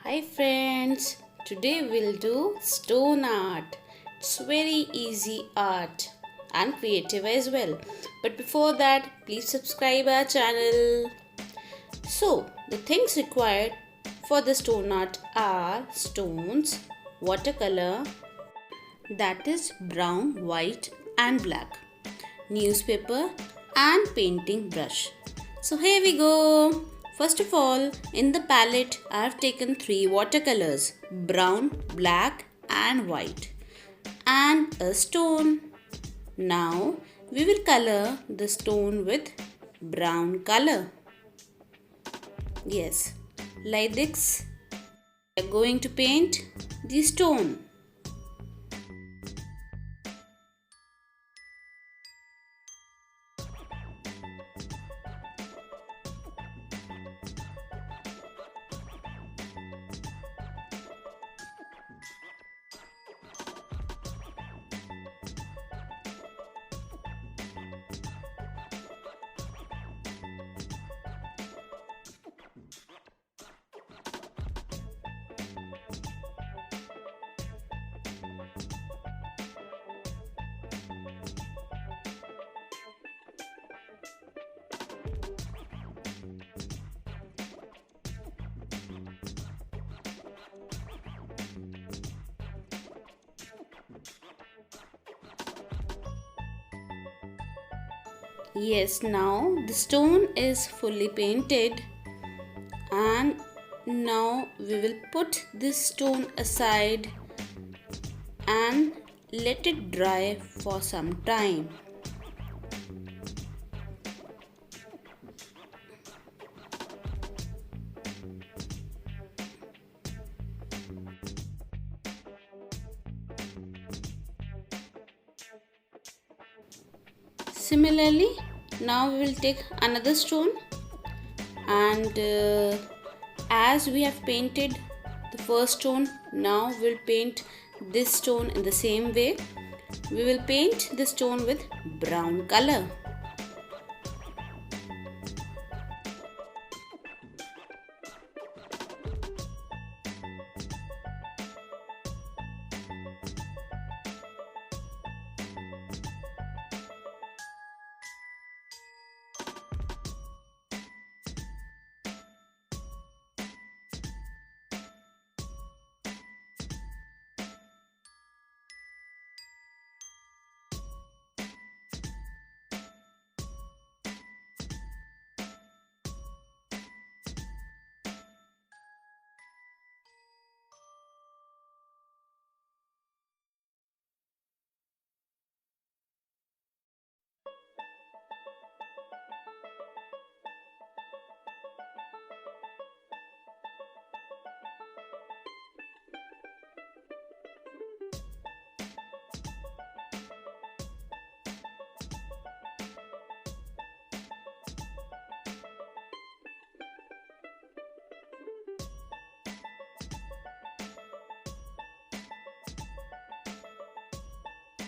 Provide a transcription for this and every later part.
Hi friends, today we'll do stone art. It's very easy art and creative as well. But before that, please subscribe our channel. So, the things required for the stone art are stones, watercolor, that is brown, white and black, newspaper and painting brush. So here we go. First of all, in the palette I have taken 3 watercolors, brown, black and white, and a stone. Now we will color the stone with brown color. Yes, like this. We are going to paint the stone. Yes, now the stone is fully painted, and now we will put this stone aside and let it dry for some time. Similarly, now we will take another stone, and as we have painted the first stone, now we'll paint this stone in the same way. We will paint the stone with brown color.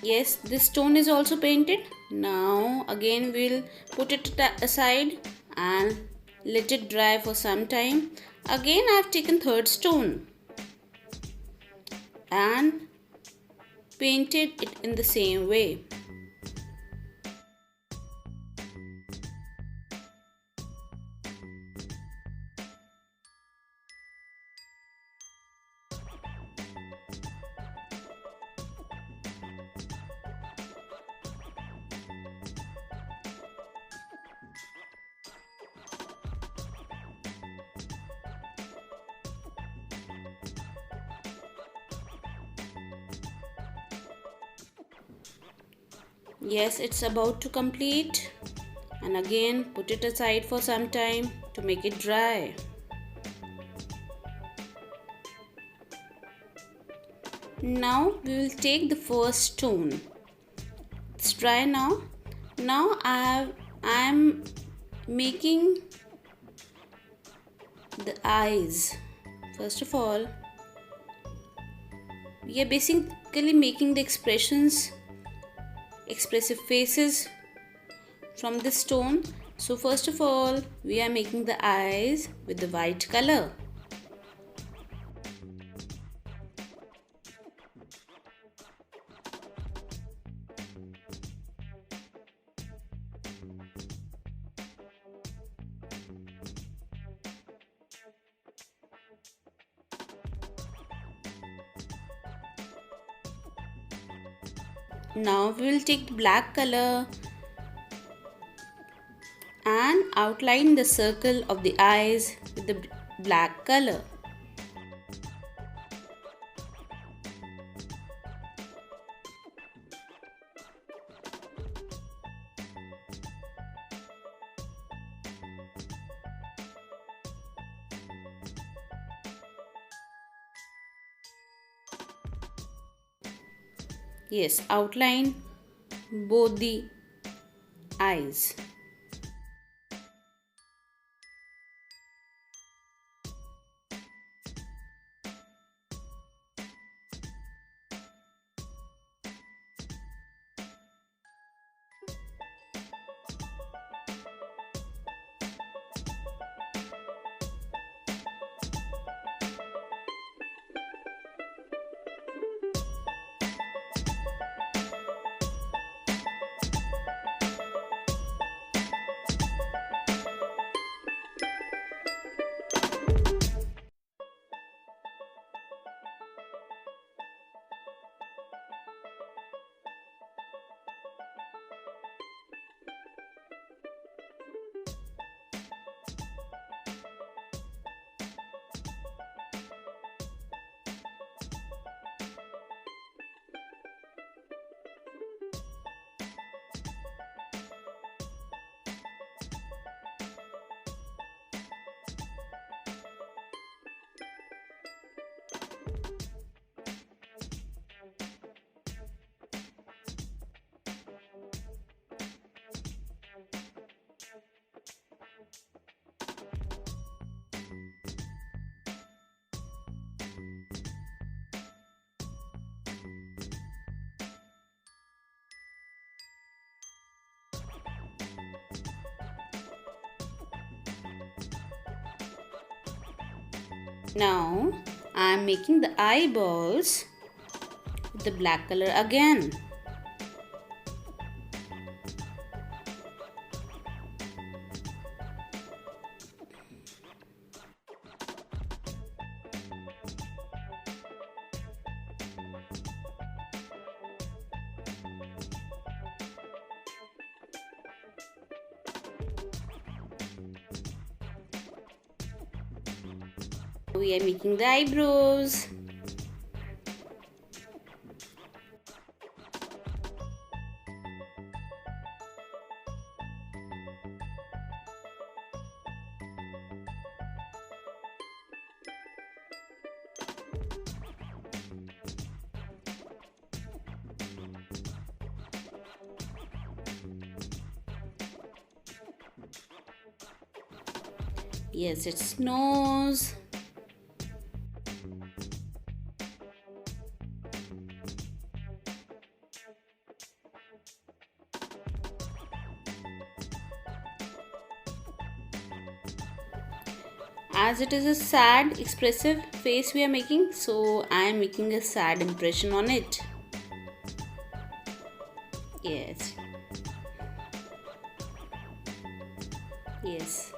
Yes, this stone is also painted. Now again we'll put it aside and let it dry for some time. Again I have taken third stone and painted it in the same way. Yes, it's about to complete, and again put it aside for some time to make it dry. Now we will take the first stone. It's dry now. Now I'm making the eyes. First of all, we are basically making the expressive faces from this stone. So first of all, we are making the eyes with the white color. Now we will take the black color and outline the circle of the eyes with the black color. Yes, outline both the eyes. Now I am making the eyeballs with the black color again. We are making the eyebrows. Yes, it's nose. As it is a sad expressive face we are making, so I am making a sad impression on it. Yes. Yes.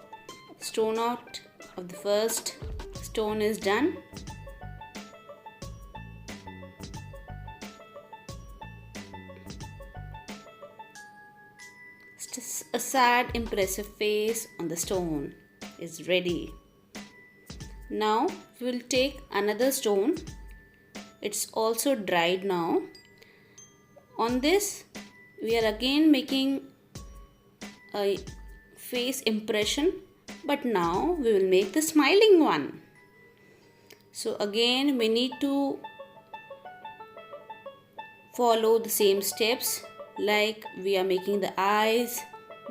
Stone out of the first stone is done. A sad impressive face on the stone is ready. Now we will take another stone. It's also dried now. On this we are again making a face impression, but now we will make the smiling one. So again we need to follow the same steps, like we are making the eyes,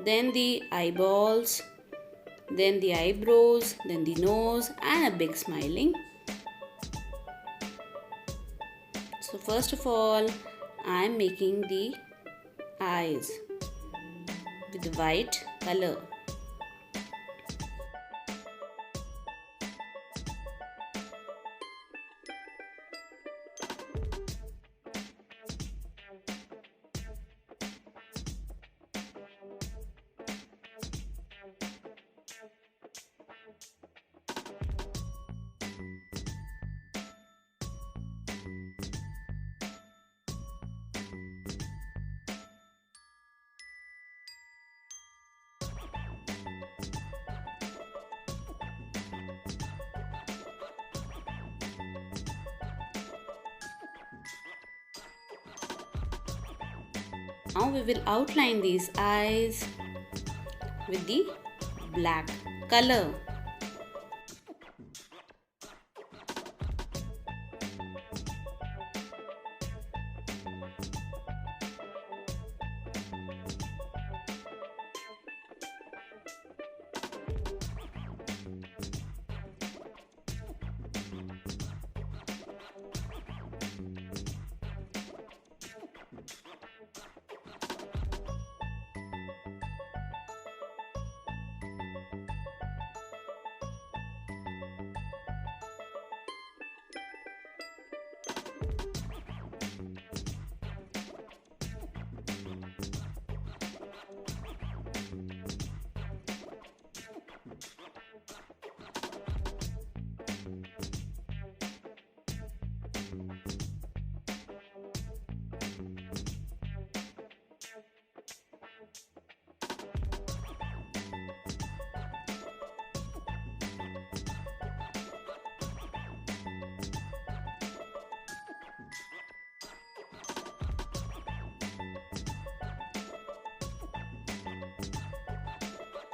then the eyeballs, then the eyebrows, then the nose, and a big smiling. So first of all, I am making the eyes with the white color. Now we will outline these eyes with the black color.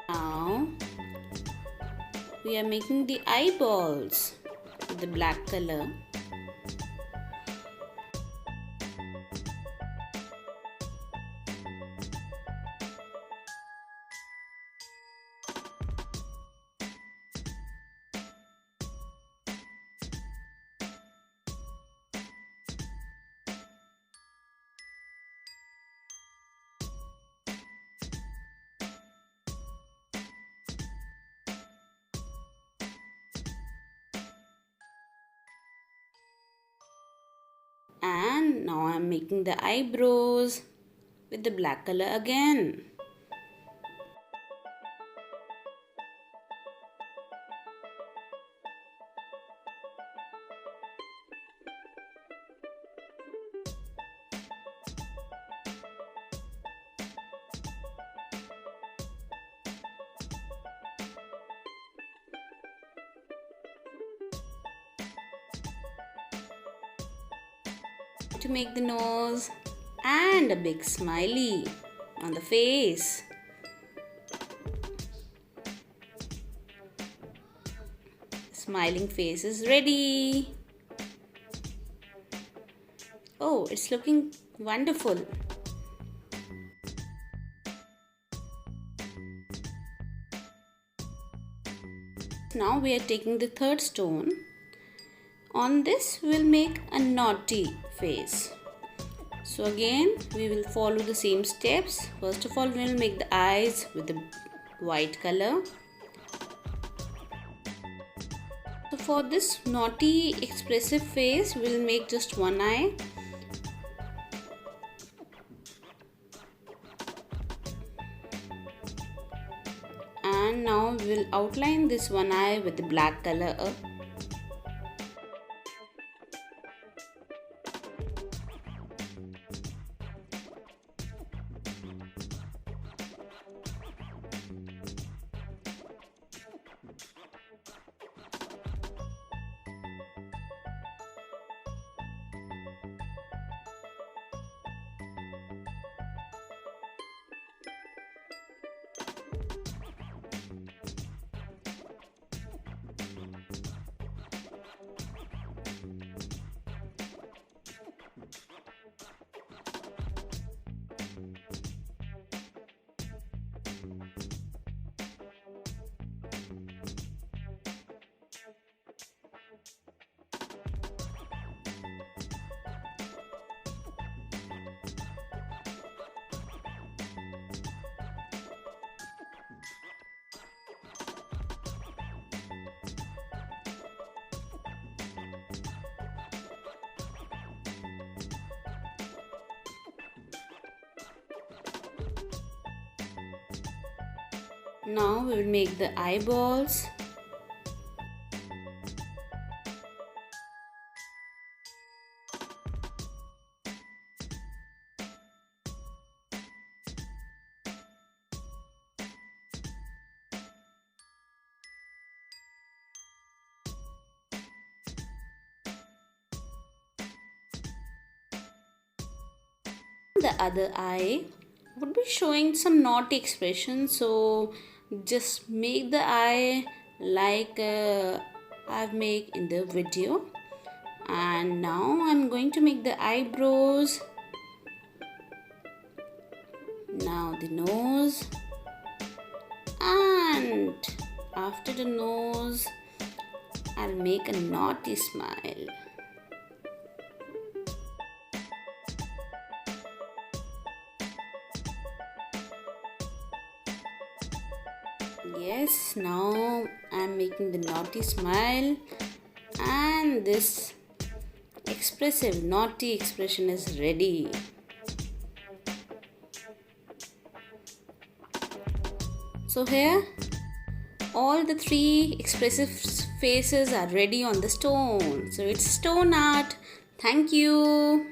Now we are making the eyeballs with the black color. And now I am making the eyebrows with the black color again. To make the nose and a big smiley on the face. Smiling face is ready. Oh, it's looking wonderful. Now we are taking the third stone. On this we will make a naughty face. So again we will follow the same steps. First of all we will make the eyes with the white color. So for this naughty expressive face we will make just one eye. And now we will outline this one eye with the black color. Now we will make the eyeballs. the other eye would be showing some naughty expression. So just make the eye like I've made in the video. And now I'm going to make the eyebrows. Now the nose, and after the nose I'll make a naughty smile. Yes, now I'm making the naughty smile, and this expressive naughty expression is ready. So here all the three expressive faces are ready on the stone. So it's stone art. Thank you.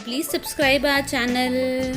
Please subscribe our channel.